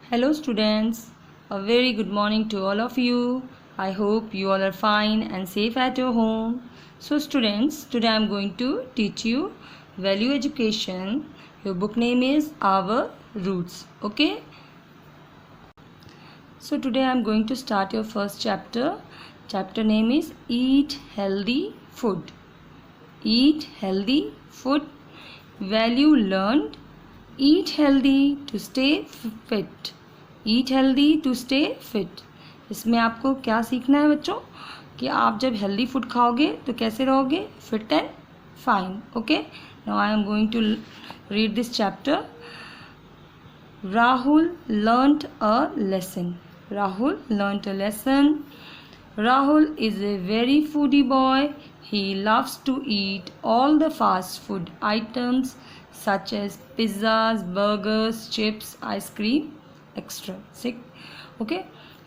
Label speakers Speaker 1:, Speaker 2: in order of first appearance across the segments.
Speaker 1: Hello students, a very good morning to all of you. I hope you all are fine and safe at your home. So students, today I am going to teach you value education. Your book name is Our Roots. Okay. So today I am going to start your first chapter. Chapter name is Eat Healthy Food. Eat healthy food. Value learned. Eat healthy to stay fit. Eat healthy to stay fit. इसमें आपको क्या सीखना है बच्चों कि आप जब healthy food खाओगे तो कैसे रहोगे, fit and fine. Okay, now I am going to read this chapter. Rahul learned a lesson. Rahul learned a lesson. Rahul is a very foodie boy. He loves to eat all the fast food items such as pizzas, burgers, chips, ice cream, extra sick. Okay,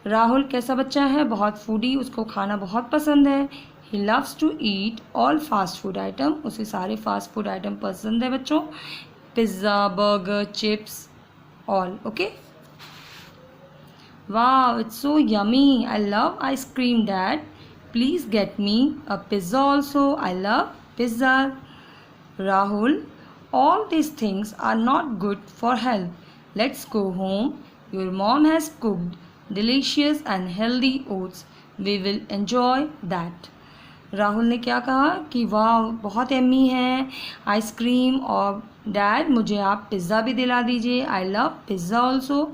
Speaker 1: Rahul कैसा बच्चा है, बहुत foodie, उसको खाना बहुत पसंद है। He loves to eat all fast food item, उसे सारे फास्ट फूड आइटम पसंद है बच्चों। Pizza, burger, chips, all. Okay, wow it's so yummy, I love ice cream dad, please get me a pizza also, I love pizza. Rahul, all these things are not good for health. Let's go home. Your mom has cooked delicious and healthy oats. We will enjoy that. Rahul ने क्या कहा कि वाह बहुत yummy है ice cream, और dad मुझे आप पिज़्ज़ा भी दिला दीजिए, आई लव पिज़्ज़ा ऑल्सो।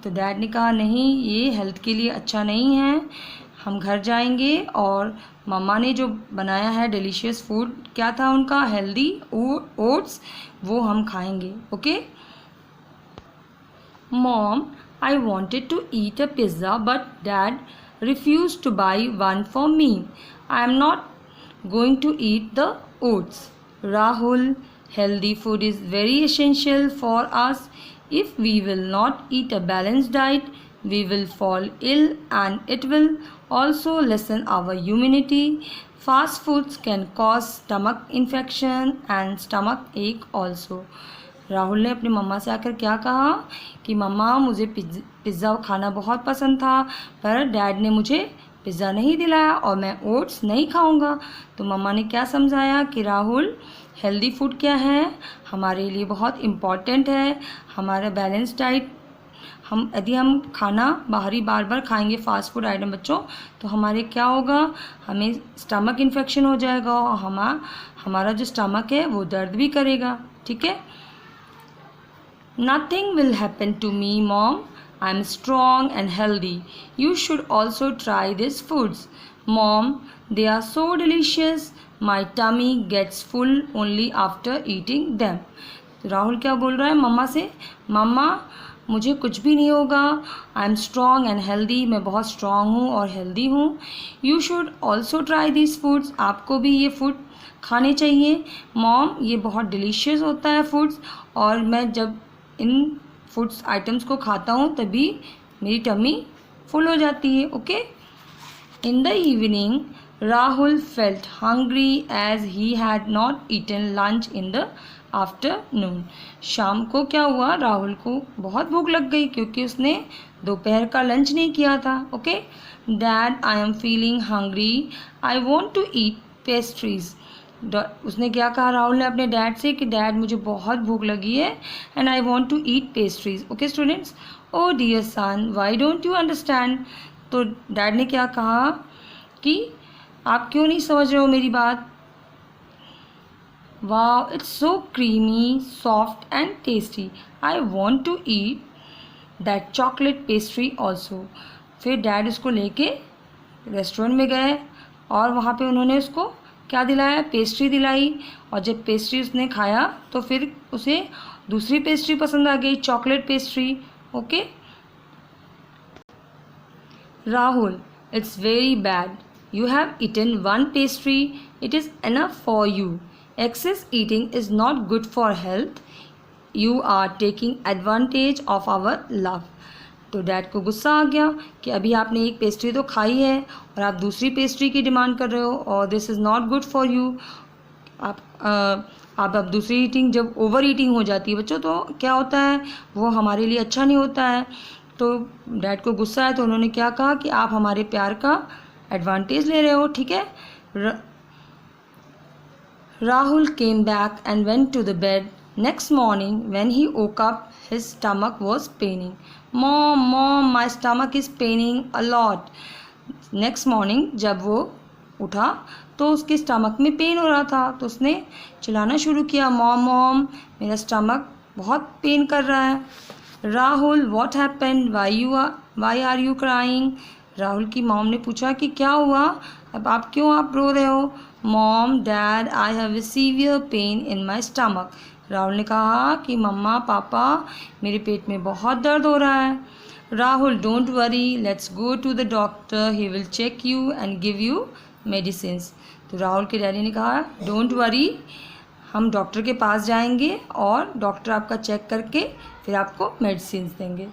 Speaker 1: तो डैड ने कहा नहीं, ये हेल्थ के लिए अच्छा नहीं है, हम घर जाएंगे और मम्मा ने जो बनाया है डिलीशियस फूड, क्या था उनका, हेल्दी ओट्स, वो हम खाएंगे। Okay, mom I wanted to eat a pizza but dad refused to buy one for me. I am not going to eat the oats. Rahul, healthy food is very essential for us. If we will not eat a balanced diet, we will fall ill and it will also lessen our immunity. Fast foods can cause stomach infection and stomach ache also. Rahul ने अपनी मम्मा से आकर क्या कहा कि मम्मा मुझे pizza खाना बहुत पसंद था, पर डैड ने मुझे पिज़्ज़ा नहीं दिलाया और मैं ओट्स नहीं खाऊंगा। तो मम्मा ने क्या समझाया कि राहुल, हेल्दी फूड क्या है, हमारे लिए बहुत इम्पॉर्टेंट है, हमारा बैलेंस डाइट। यदि हम खाना बाहरी बार बार खाएंगे फास्ट फूड आइटम बच्चों, तो हमारे क्या होगा, हमें स्टमक इन्फेक्शन हो जाएगा और हमारा जो स्टमक है वो दर्द भी करेगा। ठीक है, Nothing will happen to me, Mom. I am strong and healthy. You should also try these foods. Mom, they are so delicious. My tummy gets full only after eating them. Rahul क्या बोल रहा है मम्मा से, मम्मा मुझे कुछ भी नहीं होगा, I am strong and healthy, मैं बहुत स्ट्रॉन्ग हूँ और हेल्दी हूँ। You should also try this foods, आपको भी ये फूड खाने चाहिए। मॉम, ये बहुत डिलीशियस होता है फूड्स, और मैं जब इन फूड्स आइटम्स को खाता हूँ तभी मेरी टमी फुल हो जाती है। Okay, in the evening Rahul felt hungry as he had not eaten lunch in the afternoon. शाम को क्या हुआ, राहुल को बहुत भूख लग गई क्योंकि उसने दोपहर का लंच नहीं किया था। Okay, dad I am feeling hungry, I want to eat pastries. उसने क्या कहा राहुल ने अपने डैड से कि डैड मुझे बहुत भूख लगी है and I want to eat pastries. Okay students, oh dear son why don't you understand. तो डैड ने क्या कहा कि आप क्यों नहीं समझ रहे हो मेरी बात। Wow it's so creamy, soft and tasty, I want to eat that chocolate pastry also. फिर डैड उसको लेके रेस्टोरेंट में गए और वहाँ पे उन्होंने उसको क्या दिलाया, पेस्ट्री दिलाई। और जब पेस्ट्री उसने खाया तो फिर उसे दूसरी पेस्ट्री पसंद आ गई, chocolate pastry. Okay, Rahul it's very bad, you have eaten one pastry, it is enough for you, excess eating is not good for health, you are taking advantage of our love. तो dad को गुस्सा आ गया कि अभी आपने एक pastry तो खाई है और आप दूसरी पेस्ट्री की डिमांड कर रहे हो, और this is not good for you, अब दूसरी ईटिंग जब ओवर ईटिंग हो जाती है बच्चों तो क्या होता है, वो हमारे लिए अच्छा नहीं होता है। तो डैड को गुस्सा है तो उन्होंने क्या कहा कि आप हमारे प्यार का एडवांटेज ले रहे हो, ठीक है। Rahul came back and went to the bed. Next morning when he woke up his stomach was paining. Mom, my stomach is paining a lot. Next morning जब वो उठा तो उसके स्टमक में पेन हो रहा था, तो उसने चिल्लाना शुरू किया, मॉम मेरा स्टमक बहुत पेन कर रहा है। Rahul what happened, why are you crying. Rahul की मॉम ने पूछा कि क्या हुआ, अब आप रो रहे हो। Mom dad I have a severe pain in my stomach. Rahul ने कहा कि मम्मा पापा मेरे पेट में बहुत दर्द हो रहा है। Rahul don't worry, let's go to the doctor, he will check you and give you medicines. तो राहुल के डैडी ने कहा डोंट वरी, हम डॉक्टर के पास जाएंगे और डॉक्टर आपका चेक करके फिर आपको मेडिसिन्स देंगे।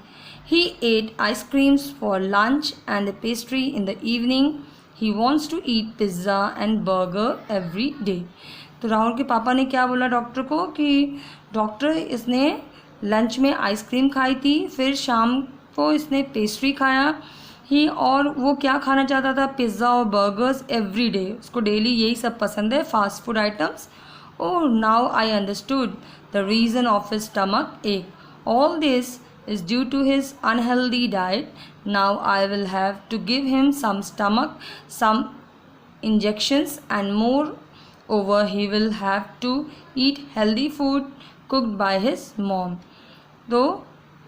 Speaker 1: He ate ice creams for lunch and the pastry in the evening. He wants to eat pizza and burger every day. तो राहुल के पापा ने क्या बोला डॉक्टर को कि डॉक्टर इसने लंच में आइसक्रीम खाई थी, फिर शाम को इसने पेस्ट्री खाया ही, और वो क्या खाना चाहता था, पिज़्ज़ा और बर्गर्स एवरी डे, उसको डेली यही सब पसंद है, fast food items. Oh now I understood the reason of his stomach ache, all this is due to his unhealthy diet. Now I will have to give him some injections, and moreover he will have to eat healthy food cooked by his mom. तो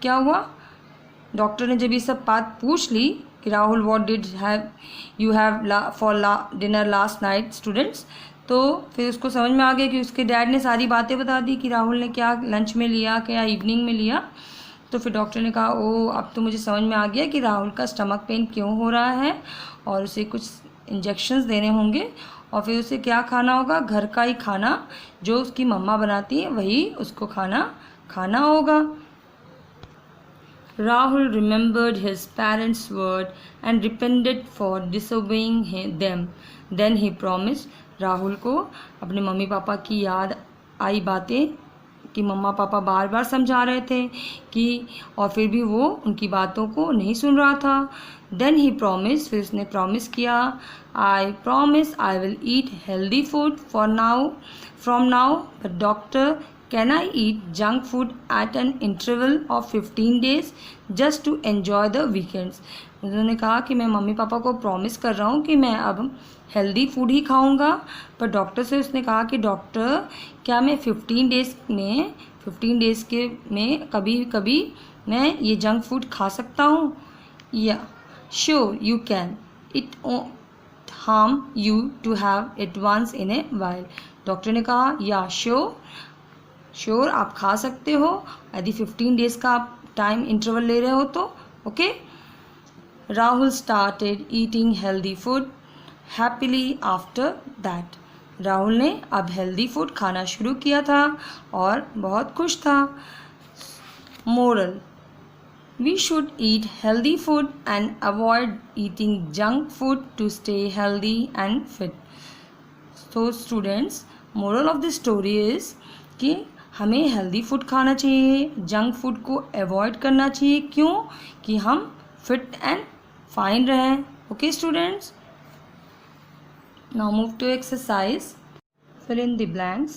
Speaker 1: क्या हुआ, doctor ने जब ये सब बात पूछ ली कि Rahul what did you have for dinner last night students, तो फिर उसको समझ में आ गया कि उसके डैड ने सारी बातें बता दी कि राहुल ने क्या लंच में लिया, क्या इवनिंग में लिया। तो फिर डॉक्टर ने कहा ओ अब तो मुझे समझ में आ गया कि राहुल का स्टमक पेन क्यों हो रहा है, और उसे कुछ इंजेक्शंस देने होंगे, और फिर उसे क्या खाना होगा, घर का ही खाना जो उसकी मम्मा बनाती है वही उसको खाना होगा। Rahul remembered his parents word and repented for disobeying them, then he promised. Rahul को अपने मम्मी पापा की याद आई बातें कि मम्मा पापा बार बार समझा रहे थे कि, और फिर भी वो उनकी बातों को नहीं सुन रहा था। देन ही प्रॉमिस, फिर उसने प्रॉमिस किया, I promise I will eat healthy food from now, but doctor can I eat junk food at an interval of 15 days just to enjoy the weekends. उन्होंने कहा कि मैं मम्मी पापा को promise कर रहा हूँ कि मैं अब हेल्दी फूड ही खाऊंगा, पर डॉक्टर से उसने कहा कि डॉक्टर क्या मैं 15 डेज़ में कभी कभी मैं ये जंक फूड खा सकता हूँ। Yeah sure you can, it harm you to have it once in a while. Doctor ने कहा या श्योर आप खा सकते हो यदि 15 डेज़ का आप टाइम इंटरवल ले रहे हो तो okay. Rahul started eating healthy food happily after that. Rahul ने अब हेल्दी फूड खाना शुरू किया था और बहुत खुश था। Moral, we should eat healthy food and avoid eating junk food to stay healthy and fit. तो students, moral of the story is कि हमें हेल्दी फूड खाना चाहिए, जंक फूड को अवॉइड करना चाहिए। क्यों? कि हम फिट एंड फाइन रहें। Okay students, now move to exercise. Fill in the blanks.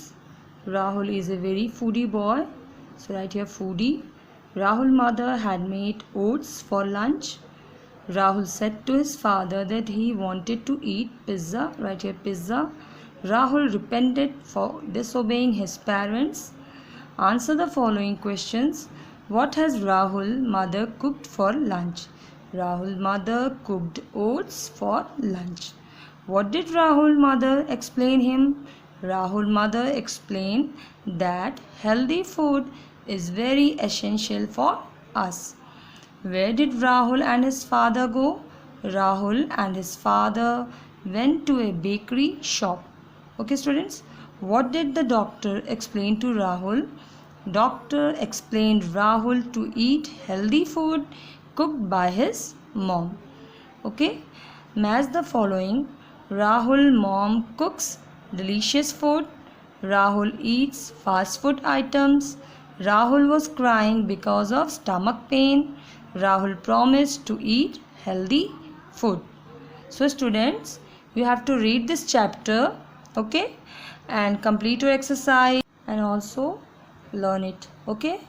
Speaker 1: Rahul is a very foodie boy, so write here foodie. Rahul mother had made oats for lunch. Rahul said to his father that he wanted to eat pizza, write here pizza. Rahul repented for disobeying his parents. Answer the following questions. What has Rahul mother cooked for lunch? Rahul mother cooked oats for lunch. What did Rahul mother explain him? Rahul mother explained that healthy food is very essential for us. Where did Rahul and his father go? Rahul and his father went to a bakery shop. Okay students, what did the doctor explain to Rahul? Doctor explained Rahul to eat healthy food cooked by his mom. Okay, match the following. Rahul mom cooks delicious food. Rahul eats fast food items. Rahul was crying because of stomach pain. Rahul promised to eat healthy food. So students, you have to read this chapter, okay, and complete your exercise and also learn it, okay.